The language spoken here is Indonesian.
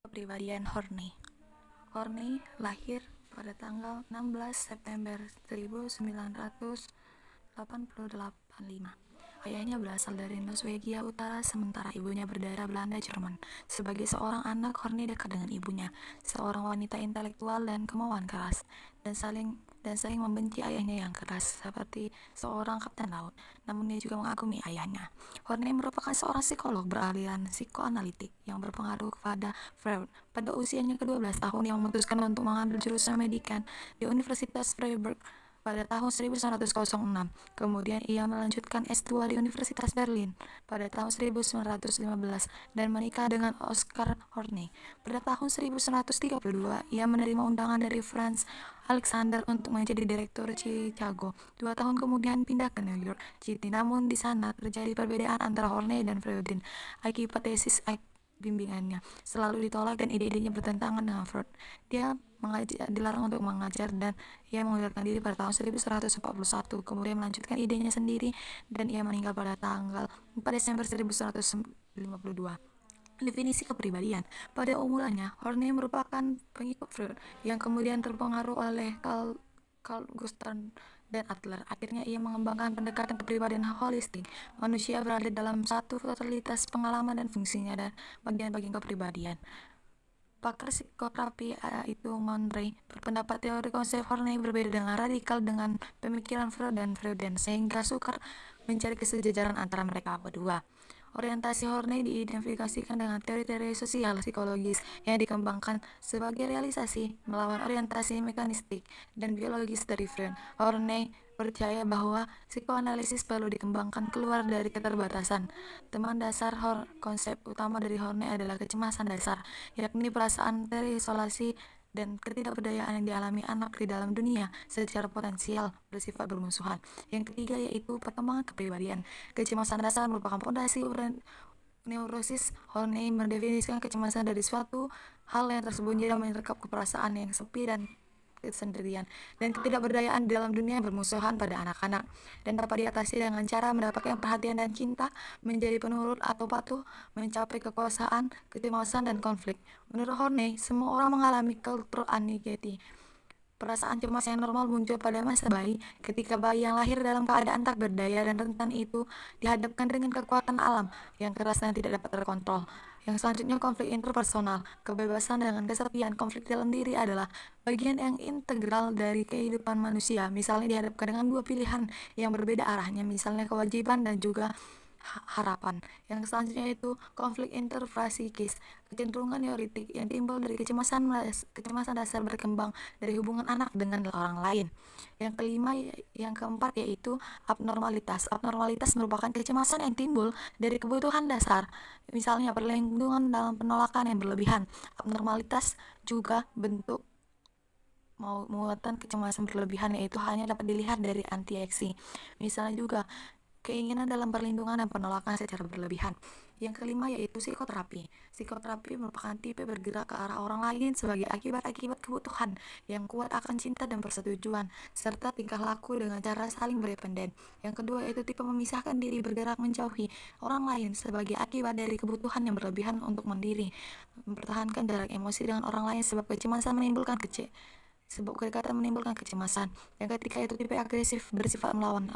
Kepribadian Horney. Horney lahir pada tanggal 16 September 1985. Ayahnya berasal dari Norwegia Utara, sementara ibunya berdarah Belanda Jerman. Sebagai seorang anak, Horney dekat dengan ibunya, seorang wanita intelektual dan kemauan keras, dan saling membenci ayahnya yang keras, seperti seorang kapten laut. Namun dia juga mengagumi ayahnya. Horney merupakan seorang psikolog beraliran psikoanalitik yang berpengaruh kepada Freud. Pada usianya ke-12 tahun, ia memutuskan untuk mengambil jurusan pendidikan di Universitas Freiburg pada tahun 1906. Kemudian ia melanjutkan S2 di Universitas Berlin pada tahun 1915 dan menikah dengan Oscar Horney. Pada tahun 1932, ia menerima undangan dari Franz Alexander untuk menjadi direktur Chicago. 2 tahun kemudian pindah ke New York City, namun di sana terjadi perbedaan antara Horney dan Freud akibat tesis bimbingannya selalu ditolak dan ide-idenya bertentangan dengan Freud. Dia dilarang untuk mengajar dan ia mengundurkan diri pada tahun 1941, kemudian melanjutkan idenya sendiri dan ia meninggal pada tanggal 4 Desember 1952. Definisi kepribadian. Pada umurannya, Horney merupakan pengikut Freud yang kemudian terpengaruh oleh Carl Gustav dan Adler. Akhirnya ia mengembangkan pendekatan kepribadian holistik. Manusia berada dalam satu totalitas pengalaman dan fungsinya dan bagian-bagian kepribadian. Pakar psikoterapi itu Monroe berpendapat teori konsep Horney berbeda dengan radikal dengan pemikiran Freud dan Freudian, sehingga sukar mencari kesejajaran antara mereka berdua. Orientasi Horney diidentifikasikan dengan teori-teori sosial psikologis yang dikembangkan sebagai realisasi melawan orientasi mekanistik dan biologis dari Freud. Horney percaya bahwa psikoanalisis perlu dikembangkan keluar dari keterbatasan. Teman dasar konsep utama dari Horney adalah kecemasan dasar, yakni perasaan terisolasi dan ketidakberdayaan yang dialami anak di dalam dunia secara potensial bersifat bermusuhan. Yang ketiga yaitu perkembangan kepribadian. Kecemasan dasar merupakan fondasi neurosis. Horney mendefinisikan kecemasan dari suatu hal yang tersembunyi dan merekap keperasaan yang sepi dan kesendirian dan ketidakberdayaan di dalam dunia bermusuhan pada anak-anak, dan dapat diatasi dengan cara mendapatkan perhatian dan cinta, menjadi penurut atau patuh, mencapai kekuasaan, kecemasan, dan konflik. Menurut Horney, semua orang mengalami cultural anxiety. Perasaan cemas yang normal muncul pada masa bayi, ketika bayi yang lahir dalam keadaan tak berdaya dan rentan itu dihadapkan dengan kekuatan alam yang keras dan tidak dapat terkontrol. Yang selanjutnya, konflik interpersonal. Kebebasan dengan kesepian. Konflik dalam diri adalah bagian yang integral dari kehidupan manusia. Misalnya dihadapkan dengan dua pilihan yang berbeda arahnya, misalnya kewajiban dan juga harapan. Yang selanjutnya itu konflik interpsikis, kecenderungan neurotik yang timbul dari kecemasan dasar berkembang dari hubungan anak dengan orang lain. Yang keempat yaitu abnormalitas. Abnormalitas merupakan kecemasan yang timbul dari kebutuhan dasar, misalnya perlindungan dalam penolakan yang berlebihan. Abnormalitas juga bentuk muatan kecemasan berlebihan, yaitu hanya dapat dilihat dari antieksi. Misalnya juga keinginan dalam perlindungan dan penolakan secara berlebihan. Yang kelima yaitu psikoterapi. Psikoterapi merupakan tipe bergerak ke arah orang lain sebagai akibat-akibat kebutuhan yang kuat akan cinta dan persetujuan, serta tingkah laku dengan cara saling berdependen. Yang kedua yaitu tipe memisahkan diri, bergerak menjauhi orang lain sebagai akibat dari kebutuhan yang berlebihan untuk mandiri, mempertahankan jarak emosi dengan orang lain sebab kedekatan menimbulkan kecemasan. Yang ketiga itu tipe agresif, bersifat melawan